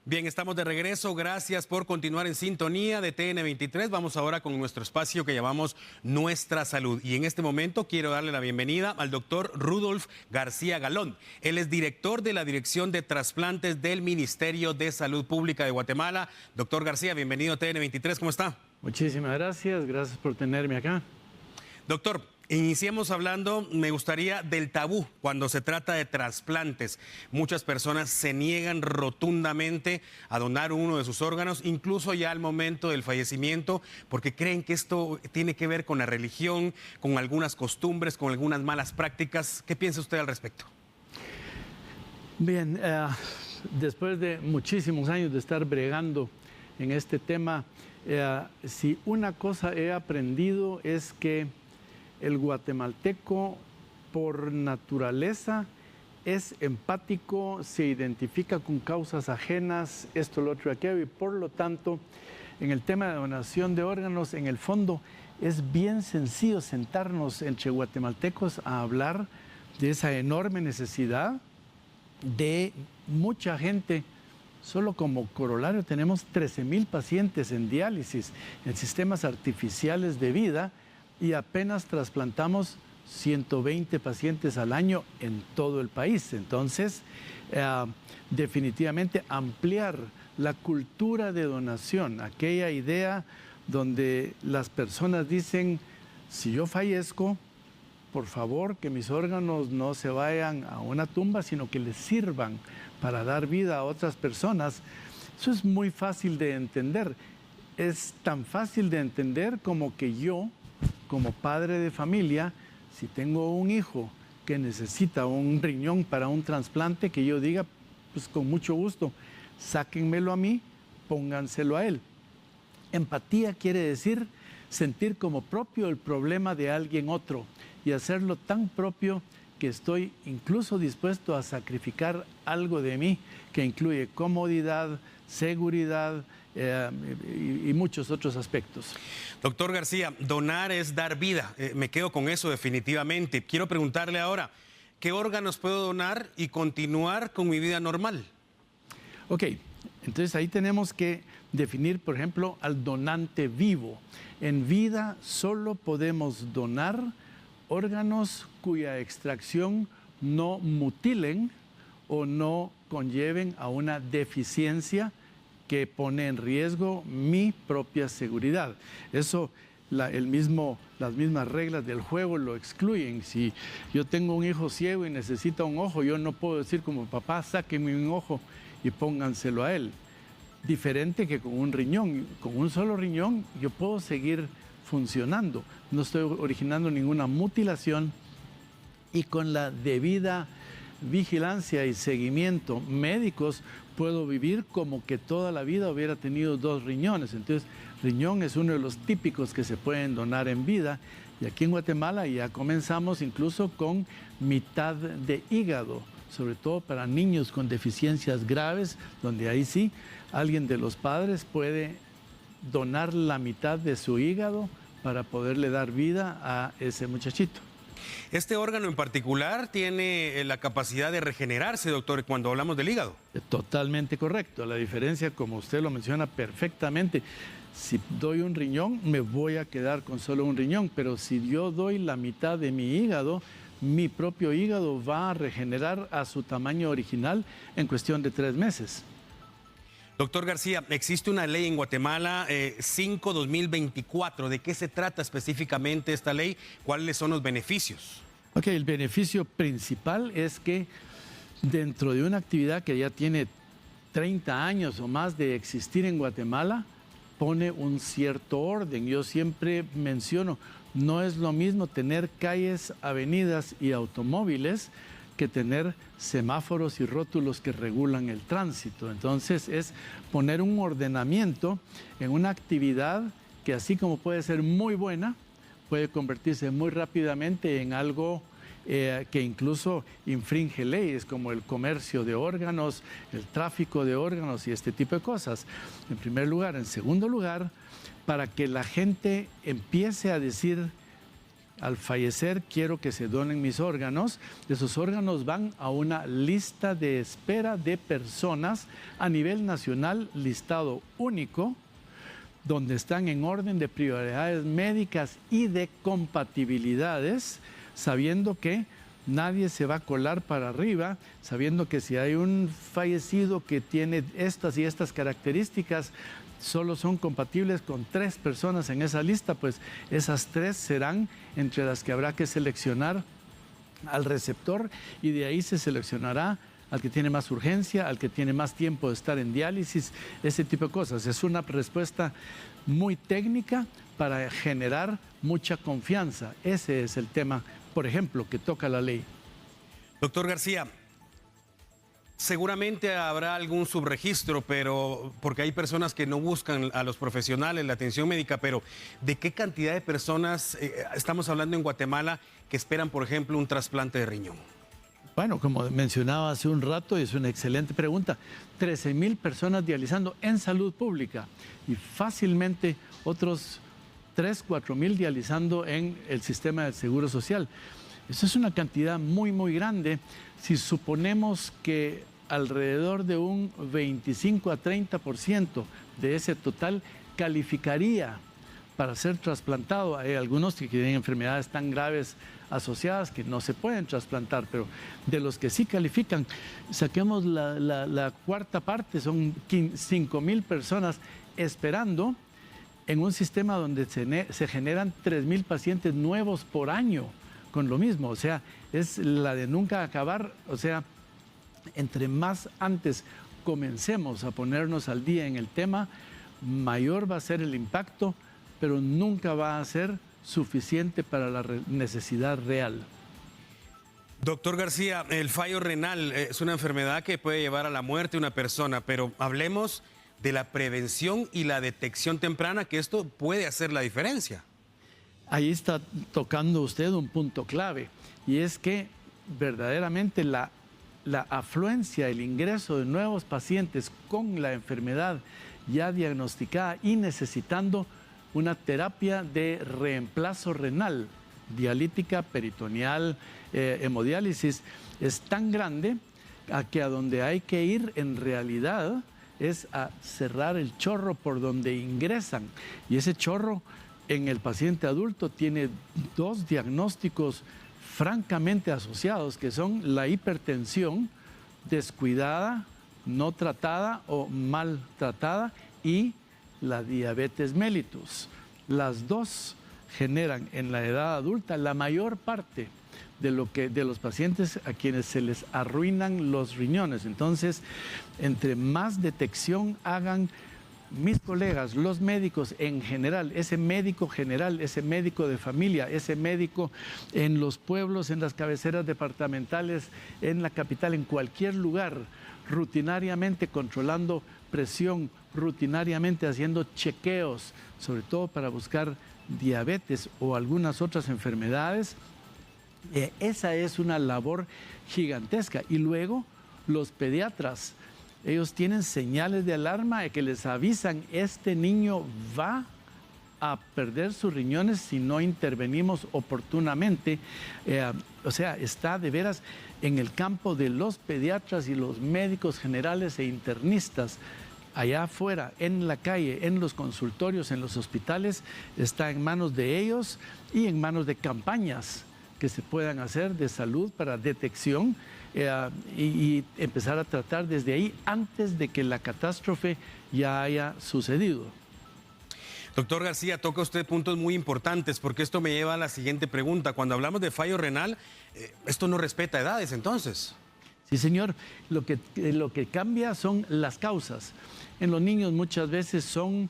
Bien, estamos de regreso. Gracias por continuar en sintonía de TN23. Vamos ahora con nuestro espacio que llamamos Nuestra Salud. Y en este momento quiero darle la bienvenida al doctor Rudolf García Galón. Él es director de la Dirección de Trasplantes del Ministerio de Salud Pública de Guatemala. Doctor García, bienvenido a TN23. ¿Cómo está? Muchísimas gracias. Gracias por tenerme acá. Doctor, iniciemos hablando, me gustaría, del tabú cuando se trata de trasplantes. Muchas personas se niegan rotundamente a donar uno de sus órganos, incluso ya al momento del fallecimiento, porque creen que esto tiene que ver con la religión, con algunas costumbres, con algunas malas prácticas. ¿Qué piensa usted al respecto? Bien, después de muchísimos años de estar bregando en este tema, si una cosa he aprendido es que el guatemalteco por naturaleza es empático, se identifica con causas ajenas, esto, lo otro, aquello, y por lo tanto, en el tema de donación de órganos, en el fondo, es bien sencillo sentarnos entre guatemaltecos a hablar de esa enorme necesidad de mucha gente. Solo como corolario tenemos 13,000 pacientes en diálisis, en sistemas artificiales de vida, y apenas trasplantamos 120 pacientes al año en todo el país. Entonces, definitivamente ampliar la cultura de donación, aquella idea donde las personas dicen, si yo fallezco, por favor que mis órganos no se vayan a una tumba, sino que les sirvan para dar vida a otras personas. Eso es muy fácil de entender. Es tan fácil de entender como que yo, como padre de familia, si tengo un hijo que necesita un riñón para un trasplante, que yo diga, pues con mucho gusto, sáquenmelo a mí, pónganselo a él. Empatía quiere decir sentir como propio el problema de alguien otro y hacerlo tan propio que estoy incluso dispuesto a sacrificar algo de mí, que incluye comodidad, seguridad, y muchos otros aspectos. Doctor García, donar es dar vida. Me quedo con eso definitivamente. Quiero preguntarle ahora, ¿qué órganos puedo donar y continuar con mi vida normal? Ok, entonces ahí tenemos que definir, por ejemplo, al donante vivo. En vida solo podemos donar órganos cuya extracción no mutilen o no conlleven a una deficiencia que pone en riesgo mi propia seguridad. Eso, las mismas reglas del juego lo excluyen. Si yo tengo un hijo ciego y necesita un ojo, yo no puedo decir como papá, sáquenme un ojo y pónganselo a él. Diferente que con un riñón. Con un solo riñón yo puedo seguir funcionando. No estoy originando ninguna mutilación y con la debida vigilancia y seguimiento médicos puedo vivir como que toda la vida hubiera tenido 2 riñones. Entonces, riñón es uno de los típicos que se pueden donar en vida. Y aquí en Guatemala ya comenzamos incluso con mitad de hígado, sobre todo para niños con deficiencias graves, donde ahí sí alguien de los padres puede donar la mitad de su hígado para poderle dar vida a ese muchachito. Este órgano en particular tiene la capacidad de regenerarse, doctor, cuando hablamos del hígado. Totalmente correcto. La diferencia, como usted lo menciona perfectamente, si doy un riñón, me voy a quedar con solo un riñón, pero si yo doy la mitad de mi hígado, mi propio hígado va a regenerar a su tamaño original en cuestión de 3 meses. Doctor García, existe una ley en Guatemala 5/2024. ¿De qué se trata específicamente esta ley? ¿Cuáles son los beneficios? Ok, el beneficio principal es que dentro de una actividad que ya tiene 30 años o más de existir en Guatemala, pone un cierto orden. Yo siempre menciono, no es lo mismo tener calles, avenidas y automóviles que tener semáforos y rótulos que regulan el tránsito. Entonces es poner un ordenamiento en una actividad que, así como puede ser muy buena, puede convertirse muy rápidamente en algo que incluso infringe leyes como el comercio de órganos, el tráfico de órganos y este tipo de cosas, en primer lugar. En segundo lugar, para que la gente empiece a decir, al fallecer quiero que se donen mis órganos. Esos órganos van a una lista de espera de personas a nivel nacional, listado único, donde están en orden de prioridades médicas y de compatibilidades, sabiendo que nadie se va a colar para arriba, sabiendo que si hay un fallecido que tiene estas y estas características, solo son compatibles con 3 personas en esa lista, pues esas 3 serán entre las que habrá que seleccionar al receptor y de ahí se seleccionará al que tiene más urgencia, al que tiene más tiempo de estar en diálisis, ese tipo de cosas. Es una respuesta muy técnica para generar mucha confianza. Ese es el tema, por ejemplo, que toca la ley. Doctor García, seguramente habrá algún subregistro, pero porque hay personas que no buscan a los profesionales la atención médica, pero ¿de qué cantidad de personas estamos hablando en Guatemala que esperan, por ejemplo, un trasplante de riñón? Bueno, como mencionaba hace un rato, es una excelente pregunta. 13,000 personas dializando en salud pública y fácilmente otros 4,000 dializando en el sistema del Seguro Social. Eso es una cantidad muy, muy grande. Si suponemos que alrededor de un 25 a 30% de ese total calificaría para ser trasplantado. Hay algunos que tienen enfermedades tan graves asociadas que no se pueden trasplantar, pero de los que sí califican, saquemos la cuarta parte, son 5,000 personas esperando en un sistema donde se generan 3,000 pacientes nuevos por año con lo mismo. O sea, es la de nunca acabar. O sea, entre más antes comencemos a ponernos al día en el tema, mayor va a ser el impacto, pero nunca va a ser suficiente para la necesidad real. Doctor García, el fallo renal es una enfermedad que puede llevar a la muerte de una persona, pero hablemos de la prevención y la detección temprana, que esto puede hacer la diferencia. Ahí está tocando usted un punto clave, y es que verdaderamente la afluencia, el ingreso de nuevos pacientes con la enfermedad ya diagnosticada y necesitando una terapia de reemplazo renal, dialítica, peritoneal, hemodiálisis, es tan grande que a donde hay que ir en realidad es a cerrar el chorro por donde ingresan. Y ese chorro en el paciente adulto tiene 2 diagnósticos francamente asociados, que son la hipertensión descuidada, no tratada o mal tratada, y la diabetes mellitus. Las 2 generan en la edad adulta la mayor parte de los pacientes a quienes se les arruinan los riñones. Entonces, entre más detección hagan mis colegas, los médicos en general, ese médico de familia, ese médico en los pueblos, en las cabeceras departamentales, en la capital, en cualquier lugar, rutinariamente controlando presión, rutinariamente haciendo chequeos, sobre todo para buscar diabetes o algunas otras enfermedades. Esa es una labor gigantesca. Y luego los pediatras, ellos tienen señales de alarma de que les avisan: este niño va a perder sus riñones si no intervenimos oportunamente. O sea, está de veras en el campo de los pediatras y los médicos generales e internistas. Allá afuera, en la calle, en los consultorios, en los hospitales, está en manos de ellos y en manos de campañas que se puedan hacer de salud para detección y empezar a tratar desde ahí antes de que la catástrofe ya haya sucedido. Doctor García, toca usted puntos muy importantes, porque esto me lleva a la siguiente pregunta. Cuando hablamos de fallo renal, esto no respeta edades, entonces. Sí, señor. Lo que cambia son las causas. En los niños muchas veces son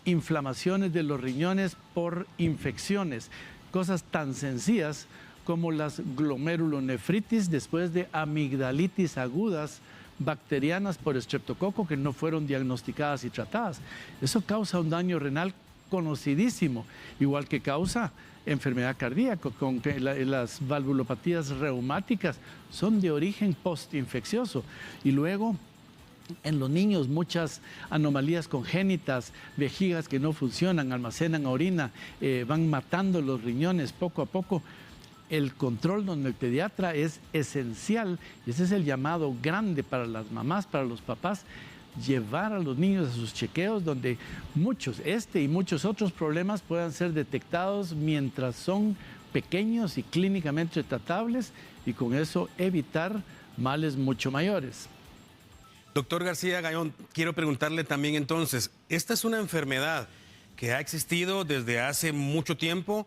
inflamaciones de los riñones por infecciones, cosas tan sencillas como las glomerulonefritis después de amigdalitis agudas bacterianas por estreptococo que no fueron diagnosticadas y tratadas. Eso causa un daño renal conocidísimo, igual que causa enfermedad cardíaca, con que las valvulopatías reumáticas son de origen postinfeccioso. Y luego En los niños muchas anomalías congénitas, vejigas que no funcionan, almacenan orina, van matando los riñones poco a poco. El control donde el pediatra es esencial, y ese es el llamado grande para las mamás, para los papás, llevar a los niños a sus chequeos donde muchos, y muchos otros problemas puedan ser detectados mientras son pequeños y clínicamente tratables, y con eso evitar males mucho mayores. Doctor García Gayón, quiero preguntarle también entonces, ¿esta es una enfermedad que ha existido desde hace mucho tiempo?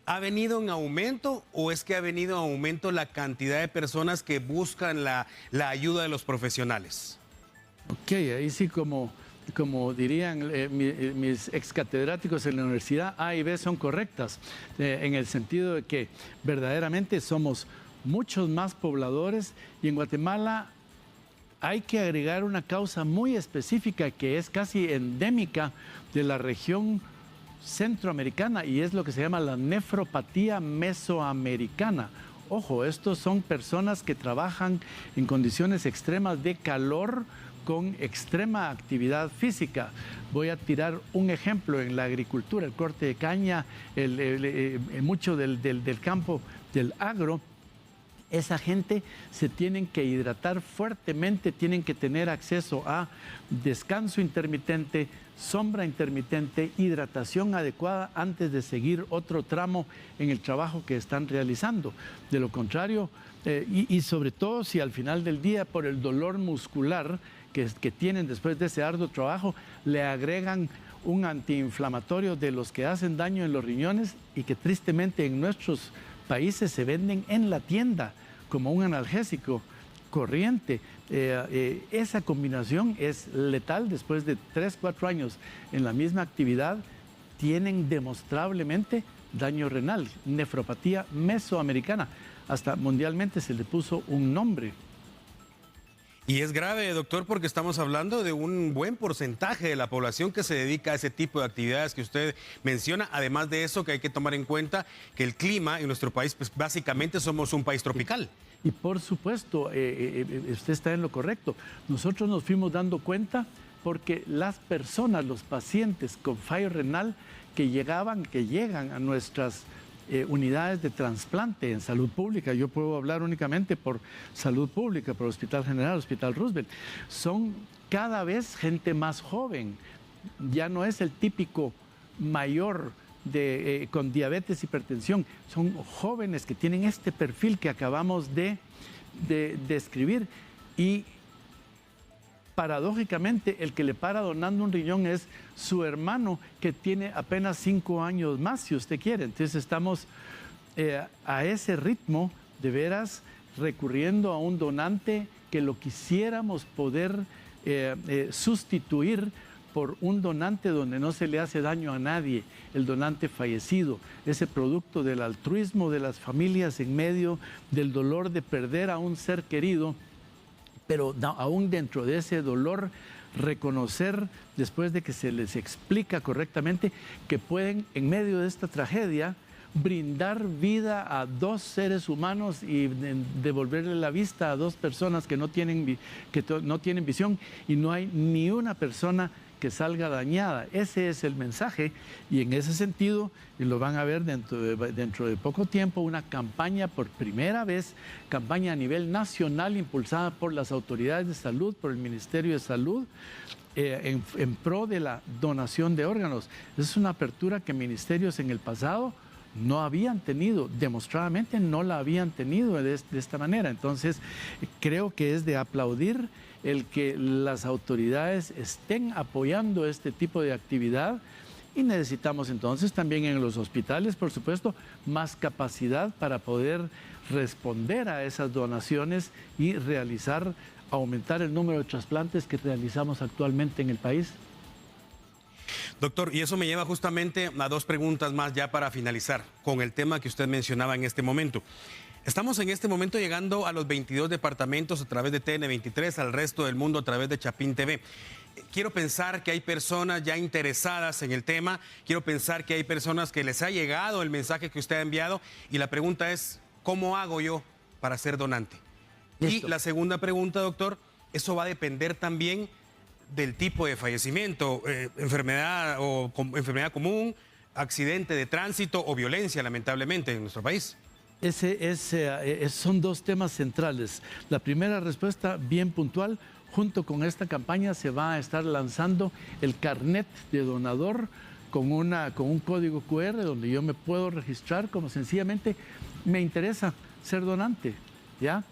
¿Ha venido en aumento o es que ha venido en aumento la cantidad de personas que buscan la ayuda de los profesionales? Ok, ahí sí como dirían mis excatedráticos en la universidad, A y B son correctas, en el sentido de que verdaderamente somos muchos más pobladores, y en Guatemala hay que agregar una causa muy específica que es casi endémica de la región centroamericana, y es lo que se llama la nefropatía mesoamericana. Ojo, estos son personas que trabajan en condiciones extremas de calor con extrema actividad física. Voy a tirar un ejemplo en la agricultura, el corte de caña, mucho del campo del agro. Esa gente se tienen que hidratar fuertemente, tienen que tener acceso a descanso intermitente, sombra intermitente, hidratación adecuada antes de seguir otro tramo en el trabajo que están realizando. De lo contrario, y sobre todo si al final del día, por el dolor muscular que tienen después de ese arduo trabajo, le agregan un antiinflamatorio de los que hacen daño en los riñones y que tristemente en nuestros países se venden en la tienda como un analgésico corriente. Esa combinación es letal. Después de 3, 4 años en la misma actividad, tienen demostrablemente daño renal, nefropatía mesoamericana. Hasta mundialmente se le puso un nombre. Y es grave, doctor, porque estamos hablando de un buen porcentaje de la población que se dedica a ese tipo de actividades que usted menciona. Además de eso, que hay que tomar en cuenta que el clima en nuestro país, pues básicamente somos un país tropical. Y por supuesto, usted está en lo correcto. Nosotros nos fuimos dando cuenta porque las personas, los pacientes con fallo renal que llegan a nuestras unidades de trasplante en salud pública, yo puedo hablar únicamente por salud pública, por Hospital General, Hospital Roosevelt, son cada vez gente más joven. Ya no es el típico mayor con diabetes, hipertensión, son jóvenes que tienen este perfil que acabamos de describir, y paradójicamente el que le para donando un riñón es su hermano, que tiene apenas 5 años más, si usted quiere. Entonces estamos a ese ritmo, de veras, recurriendo a un donante que lo quisiéramos poder sustituir por un donante donde no se le hace daño a nadie, el donante fallecido, ese producto del altruismo de las familias en medio del dolor de perder a un ser querido, pero aún dentro de ese dolor, reconocer, después de que se les explica correctamente, que pueden, en medio de esta tragedia, brindar vida a 2 seres humanos y devolverle la vista a 2 personas que no tienen visión, y no hay ni una persona que salga dañada. Ese es el mensaje, y en ese sentido, y lo van a ver dentro de poco tiempo, una campaña por primera vez, campaña a nivel nacional impulsada por las autoridades de salud, por el Ministerio de Salud, en pro de la donación de órganos. Es una apertura que ministerios en el pasado no habían tenido, demostradamente no la habían tenido de esta manera. Entonces, creo que es de aplaudir el que las autoridades estén apoyando este tipo de actividad, y necesitamos entonces también en los hospitales, por supuesto, más capacidad para poder responder a esas donaciones y aumentar el número de trasplantes que realizamos actualmente en el país. Doctor, y eso me lleva justamente a 2 preguntas más ya para finalizar con el tema que usted mencionaba en este momento. Estamos en este momento llegando a los 22 departamentos a través de TN23, al resto del mundo a través de Chapín TV. Quiero pensar que hay personas ya interesadas en el tema, quiero pensar que hay personas que les ha llegado el mensaje que usted ha enviado, y la pregunta es, ¿cómo hago yo para ser donante? Listo. Y la segunda pregunta, doctor, eso va a depender también del tipo de fallecimiento, enfermedad o enfermedad común, accidente de tránsito o violencia, lamentablemente, en nuestro país. Son dos temas centrales. La primera respuesta, bien puntual, junto con esta campaña se va a estar lanzando el carnet de donador con un código QR donde yo me puedo registrar como sencillamente me interesa ser donante, ¿ya?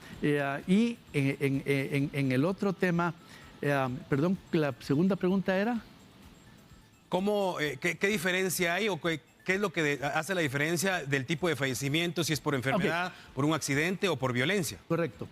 Y en el otro tema, perdón, la segunda pregunta era... ¿Qué diferencia hay o qué es lo que hace la diferencia del tipo de fallecimiento, si es por enfermedad, por un accidente o por violencia? Correcto.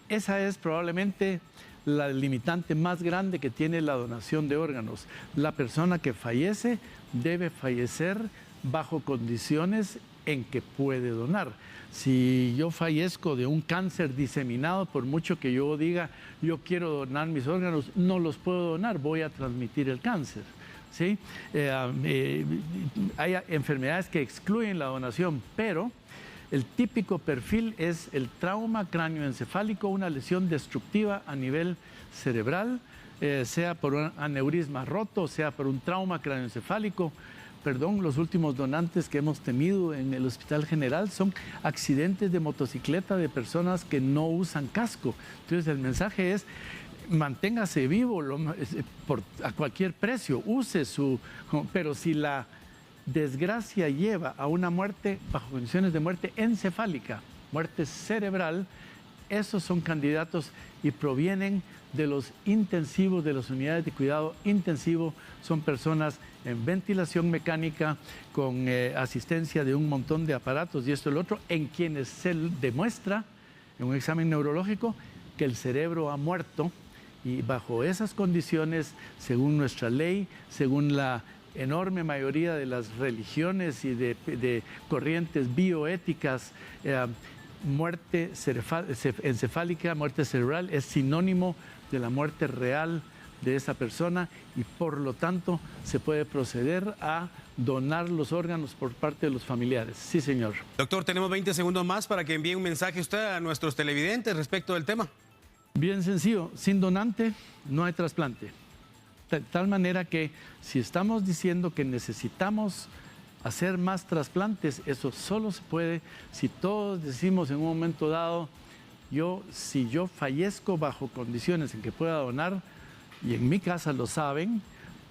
Esa es probablemente la limitante más grande que tiene la donación de órganos. La persona que fallece debe fallecer bajo condiciones en que puede donar. Si yo fallezco de un cáncer diseminado, por mucho que yo diga yo quiero donar mis órganos, no los puedo donar, voy a transmitir el cáncer. ¿Sí? Hay enfermedades que excluyen la donación, pero el típico perfil es el trauma cráneoencefálico, una lesión destructiva a nivel cerebral, sea por un aneurisma roto, sea por un trauma cráneoencefálico. Perdón, los últimos donantes que hemos tenido en el Hospital General son accidentes de motocicleta de personas que no usan casco. Entonces el mensaje es: manténgase vivo a cualquier precio, use pero si la desgracia lleva a una muerte bajo condiciones de muerte encefálica, muerte cerebral, esos son candidatos y provienen de los intensivos, de las unidades de cuidado intensivo. Son personas en ventilación mecánica, con asistencia de un montón de aparatos y esto y lo otro, en quienes se demuestra en un examen neurológico que el cerebro ha muerto. Y bajo esas condiciones, según nuestra ley, según la enorme mayoría de las religiones y de corrientes bioéticas, muerte encefálica, muerte cerebral, es sinónimo de la muerte real de esa persona y por lo tanto se puede proceder a donar los órganos por parte de los familiares. Sí, señor. Doctor, tenemos 20 segundos más para que envíe un mensaje usted a nuestros televidentes respecto del tema. Bien sencillo, sin donante no hay trasplante. De tal manera que si estamos diciendo que necesitamos hacer más trasplantes, eso solo se puede si todos decimos en un momento dado, si yo fallezco bajo condiciones en que pueda donar, y en mi casa lo saben,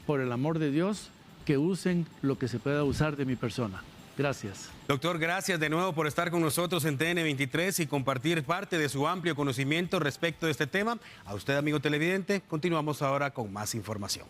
por el amor de Dios, que usen lo que se pueda usar de mi persona. Gracias. Doctor, gracias de nuevo por estar con nosotros en TN23 y compartir parte de su amplio conocimiento respecto de este tema. A usted, amigo televidente, continuamos ahora con más información.